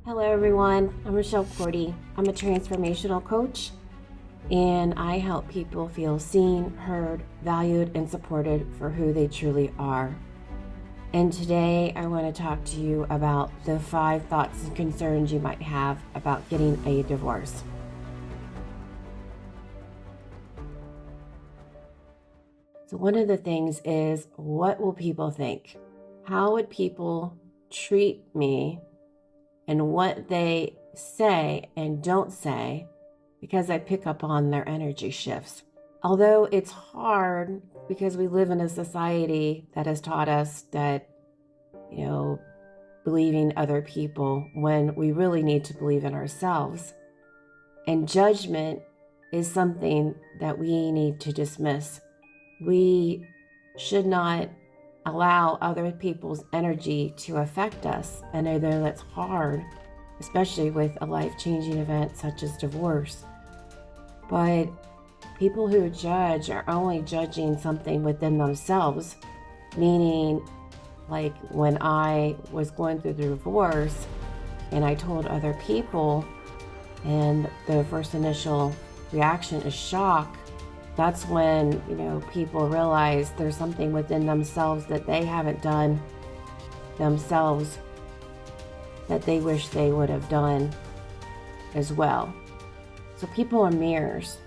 Hello everyone, I'm Cordy. I'm a transformational coach and I help people feel seen, heard, valued, and supported for who they truly are. And today I want to talk to you about the 5 thoughts and concerns you might have about getting a divorce. So one of the things is, what will people think? How would people treat me? And what they say and don't say, because I pick up on their energy shifts. Although it's hard because we live in a society that has taught us that, believing other people when we really need to believe in ourselves. And judgment is something that we need to dismiss. We should not allow other people's energy to affect us. And I know that's hard, especially with a life-changing event such as divorce. But people who judge are only judging something within themselves, meaning like when I was going through the divorce and I told other people and the first initial reaction is shock. That's when, people realize there's something within themselves that they haven't done themselves that they wish they would have done as well. So people are mirrors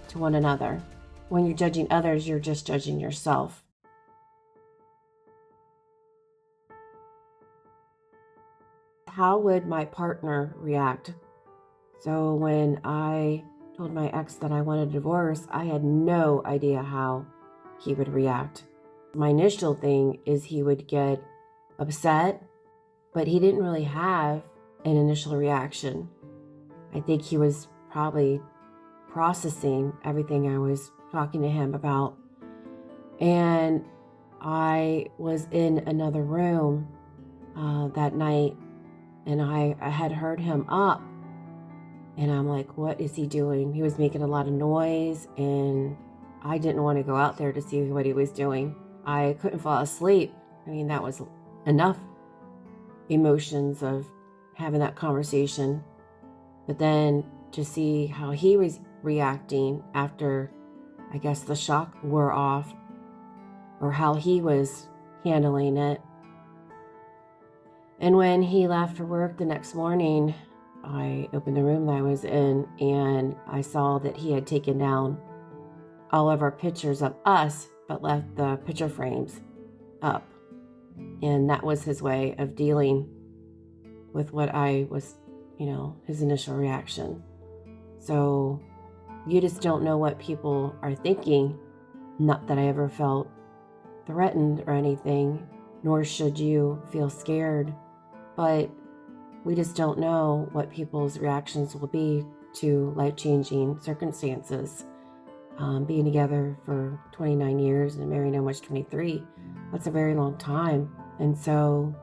to one another. When you're judging others, you're just judging yourself. How would my partner react? So when I told my ex that I wanted a divorce, I had no idea how he would react. My initial thing is he would get upset, but he didn't really have an initial reaction. I think he was probably processing everything I was talking to him about. And I was in another room that night, and I had heard him up. And I'm like, what is he doing? He was making a lot of noise, and I didn't want to go out there to see what he was doing. I couldn't fall asleep. I mean, that was enough emotions of having that conversation. But then to see how he was reacting after, I guess, the shock wore off, or how he was handling it. And when he left for work the next morning, I opened the room that I was in, and I saw that he had taken down all of our pictures of us, but left the picture frames up. And that was his way of dealing with what I was, his initial reaction. So you just don't know what people are thinking. Not that I ever felt threatened or anything, nor should you feel scared, but we just don't know what people's reactions will be to life-changing circumstances. Being together for 29 years and married almost 23, that's a very long time. And so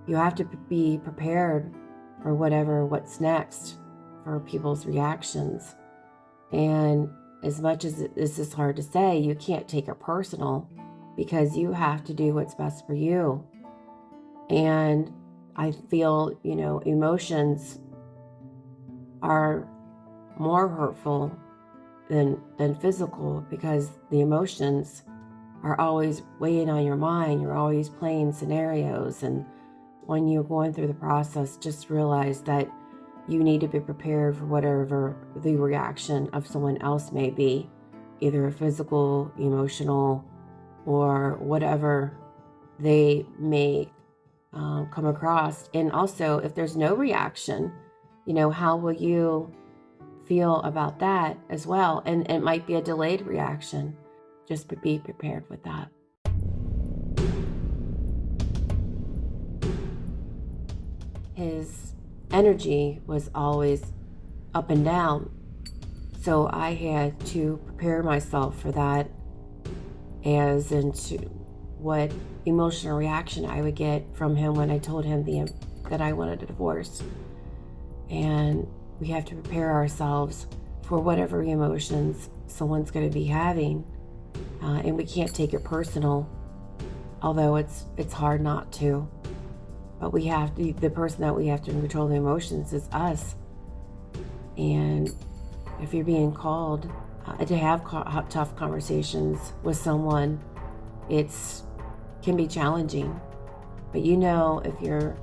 you have to be prepared for what's next for people's reactions. And as much as this is hard to say, you can't take it personal, because you have to do what's best for you. And I feel, emotions are more hurtful than physical, because the emotions are always weighing on your mind. You're always playing scenarios. And when you're going through the process, just realize that you need to be prepared for whatever the reaction of someone else may be, either physical, emotional, or whatever they may come across. And also, if there's no reaction, how will you feel about that as well? And it might be a delayed reaction. Just be prepared with that. His energy was always up and down, so I had to prepare myself for that, as into what emotional reaction I would get from him when I told him that I wanted a divorce. And we have to prepare ourselves for whatever emotions someone's going to be having, and we can't take it personal, although it's hard not to. But the person that we have to control the emotions is us. And if you're being called to have tough conversations with someone, can be challenging. But if you're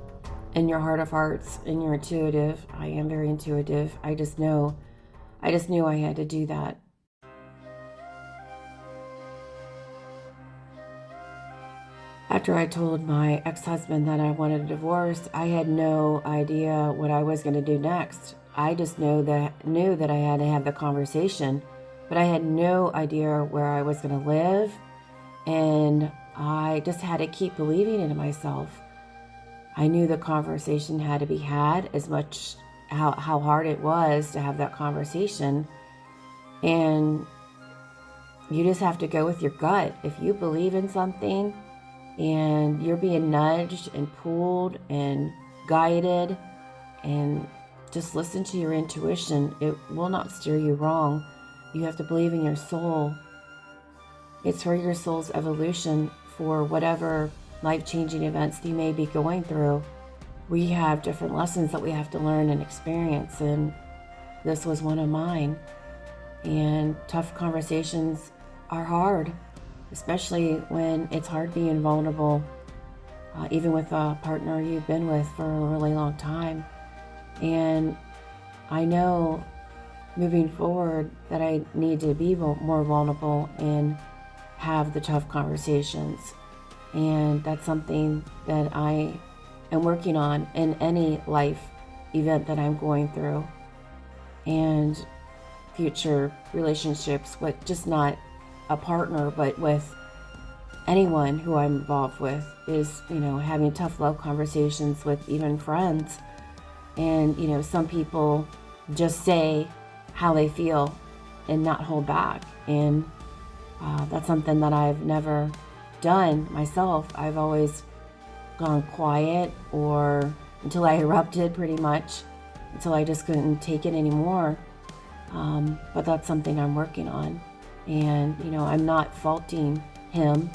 in your heart of hearts and you're intuitive, I am very intuitive. I just knew I had to do that. After I told my ex-husband that I wanted a divorce, I had no idea what I was going to do next. I just knew that I had to have the conversation, but I had no idea where I was going to live, and I just had to keep believing in myself. I knew the conversation had to be had, as much how hard it was to have that conversation. And you just have to go with your gut. If you believe in something and you're being nudged and pulled and guided, and just listen to your intuition, it will not steer you wrong. You have to believe in your soul. It's for your soul's evolution, for whatever life-changing events you may be going through. We have different lessons that we have to learn and experience, and this was one of mine. And tough conversations are hard, especially when it's hard being vulnerable, even with a partner you've been with for a really long time. And I know moving forward that I need to be more vulnerable and have the tough conversations. And that's something that I am working on in any life event that I'm going through, and future relationships with just not a partner, but with anyone who I'm involved with, is, having tough love conversations with even friends. And, some people just say how they feel and not hold back. And that's something that I've never done myself. I've always gone quiet, or until I erupted, pretty much, until I just couldn't take it anymore. But that's something I'm working on. And, I'm not faulting him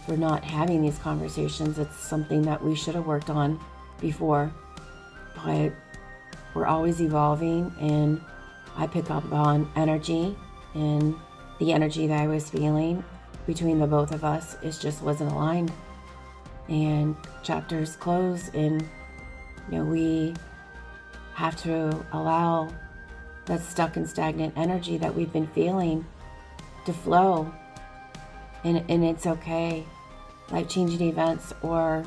for not having these conversations. It's something that we should have worked on before. But we're always evolving, and I pick up on energy, and the energy that I was feeling between the both of us just wasn't aligned. And chapters close, and we have to allow that stuck and stagnant energy that we've been feeling to flow. And it's okay. Life-changing events or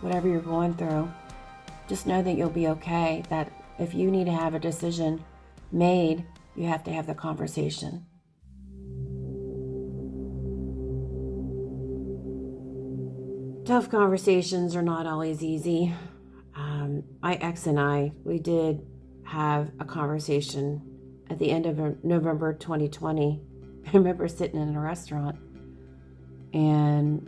whatever you're going through, just know that you'll be okay. That if you need to have a decision made, you have to have the conversation. Tough conversations are not always easy. My ex and we did have a conversation at the end of November 2020. I remember sitting in a restaurant, and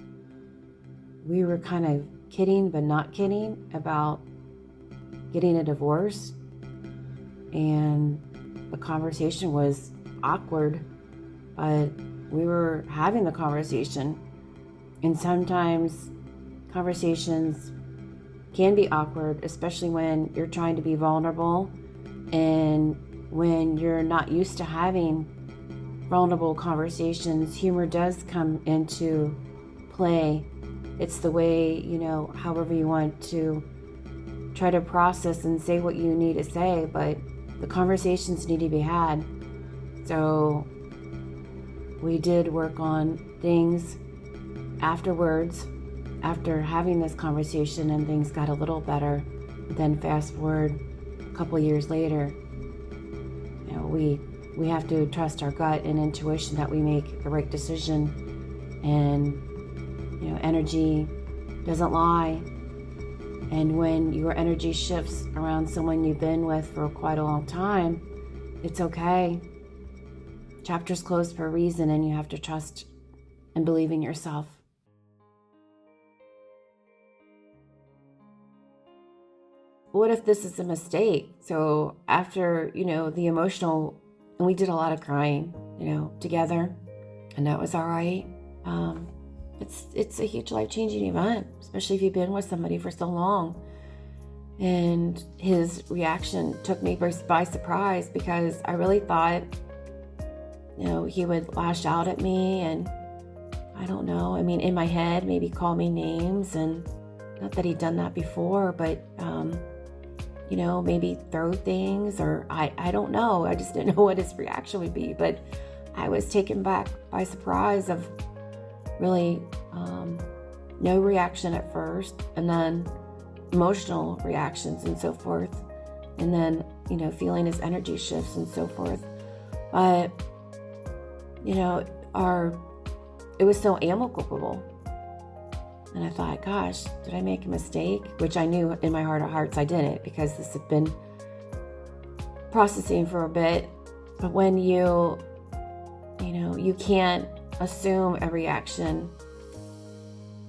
we were kind of kidding but not kidding about getting a divorce. And the conversation was awkward, but we were having the conversation. And sometimes conversations can be awkward, especially when you're trying to be vulnerable and when you're not used to having vulnerable conversations. Humor does come into play. It's the way, however you want to try to process and say what you need to say, but the conversations need to be had. So we did work on things afterwards, after having this conversation, and things got a little better. Then fast forward a couple years later, we have to trust our gut and intuition that we make the right decision. And energy doesn't lie. And when your energy shifts around someone you've been with for quite a long time, it's okay. Chapters closed for a reason, and you have to trust and believe in yourself. What if this is a mistake? So after, the emotional, and we did a lot of crying, together, and that was all right. it's a huge life-changing event, especially if you've been with somebody for so long. And his reaction took me by surprise, because I really thought, he would lash out at me, and I don't know. I mean, in my head, maybe call me names, and not that he'd done that before, but, maybe throw things, or I don't know. I just didn't know what his reaction would be, but I was taken back by surprise of really no reaction at first, and then emotional reactions and so forth, and then, feeling his energy shifts and so forth. But, it was so amicable. And I thought, gosh, did I make a mistake? Which I knew in my heart of hearts I didn't, because this had been processing for a bit. But when you can't assume a reaction,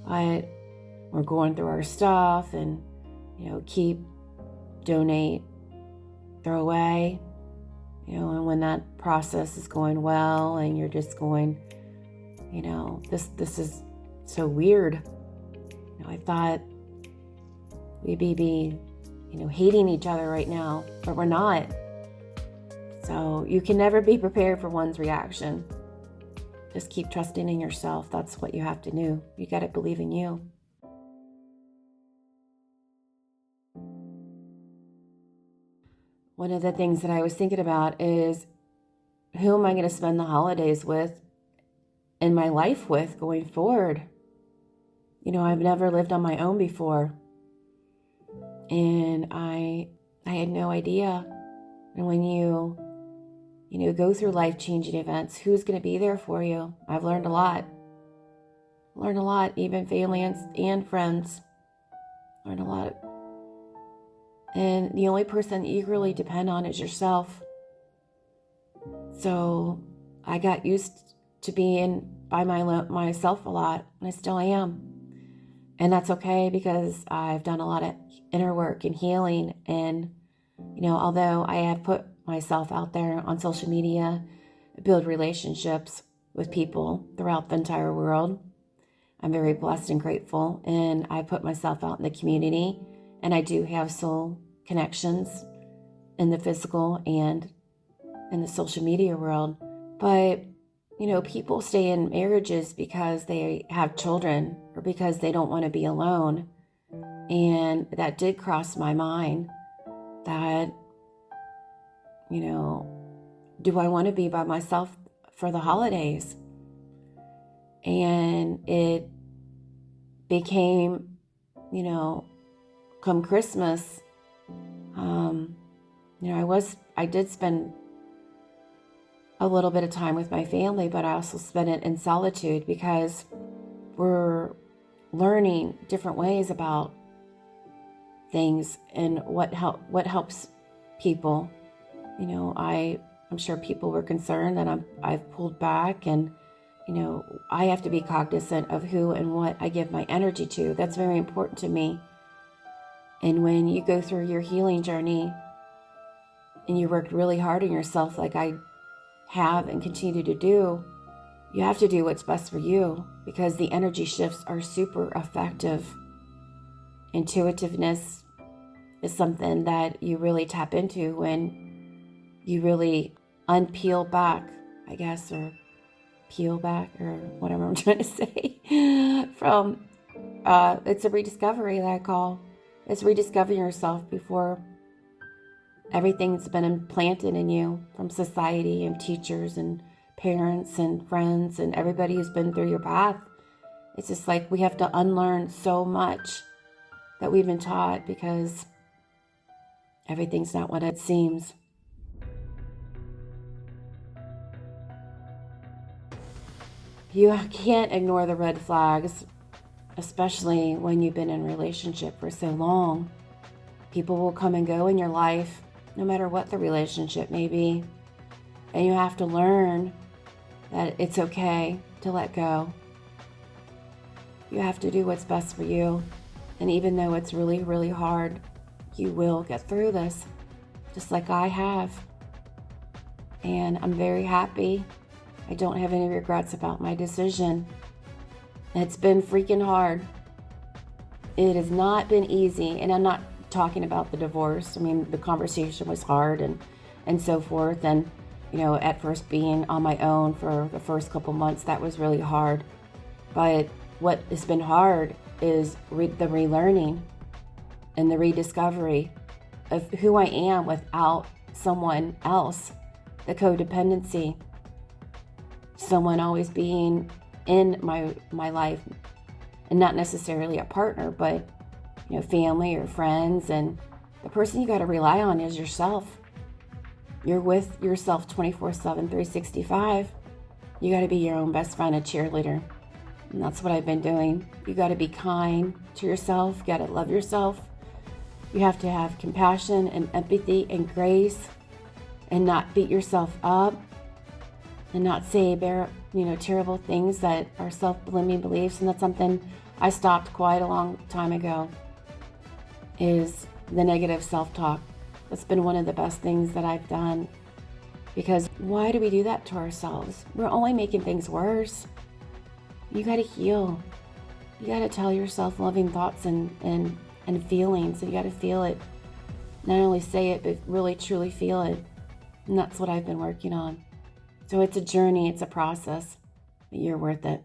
but we're going through our stuff and, keep, donate, throw away, and when that process is going well and you're just going, this is so weird. I thought we'd be, hating each other right now, but we're not. So you can never be prepared for one's reaction. Just keep trusting in yourself. That's what you have to do. You got to believe in you. One of the things that I was thinking about is, who am I going to spend the holidays with, in my life with, going forward? I've never lived on my own before, and I had no idea. And when you go through life-changing events, who's going to be there for you? I've learned a lot. Even family and friends. Learned a lot. And the only person that you really depend on is yourself. So I got used to being by myself a lot, and I still am. And that's okay, because I've done a lot of inner work and healing. And, although I have put myself out there on social media, build relationships with people throughout the entire world, I'm very blessed and grateful. And I put myself out in the community, and I do have soul connections in the physical and in the social media world. But people stay in marriages because they have children, or because they don't want to be alone. And that did cross my mind that, do I want to be by myself for the holidays? And it became, come Christmas, I did spend a little bit of time with my family, but I also spent it in solitude, because we're learning different ways about things and what helps people. I'm sure people were concerned that I've pulled back, and I have to be cognizant of who and what I give my energy to. That's very important to me. And when you go through your healing journey and you work really hard on yourself, like I have and continue to do, you have to do what's best for you, because the energy shifts are super effective. Intuitiveness is something that you really tap into when you really unpeel back, I guess, or peel back, or whatever I'm trying to say, from, it's a rediscovery that I call. It's rediscovering yourself before everything's been implanted in you from society and teachers and parents and friends and everybody who's been through your path. It's just like we have to unlearn so much that we've been taught, because everything's not what it seems. You can't ignore the red flags, especially when you've been in a relationship for so long. People will come and go in your life, no matter what the relationship may be. And you have to learn that it's okay to let go. You have to do what's best for you. And even though it's really, really hard, you will get through this, just like I have. And I'm very happy. I don't have any regrets about my decision. It's been freaking hard. It has not been easy. And I'm not talking about the divorce. I mean, the conversation was hard and so forth. And, at first being on my own for the first couple months, that was really hard. But what has been hard is the relearning and the rediscovery of who I am without someone else, the codependency, someone always being in my life, and not necessarily a partner, but family or friends. And the person you got to rely on is yourself. You're with yourself 24/7, 365. You got to be your own best friend, a cheerleader. And that's what I've been doing. You got to be kind to yourself. You got to love yourself. You have to have compassion and empathy and grace, and not beat yourself up, and not say terrible things that are self-limiting beliefs. And that's something I stopped quite a long time ago, is the negative self-talk. That's been one of the best things that I've done, because why do we do that to ourselves? We're only making things worse. You got to heal. You got to tell yourself loving thoughts and feelings, and you got to feel it. Not only say it, but really truly feel it. And that's what I've been working on. So it's a journey, it's a process, but you're worth it.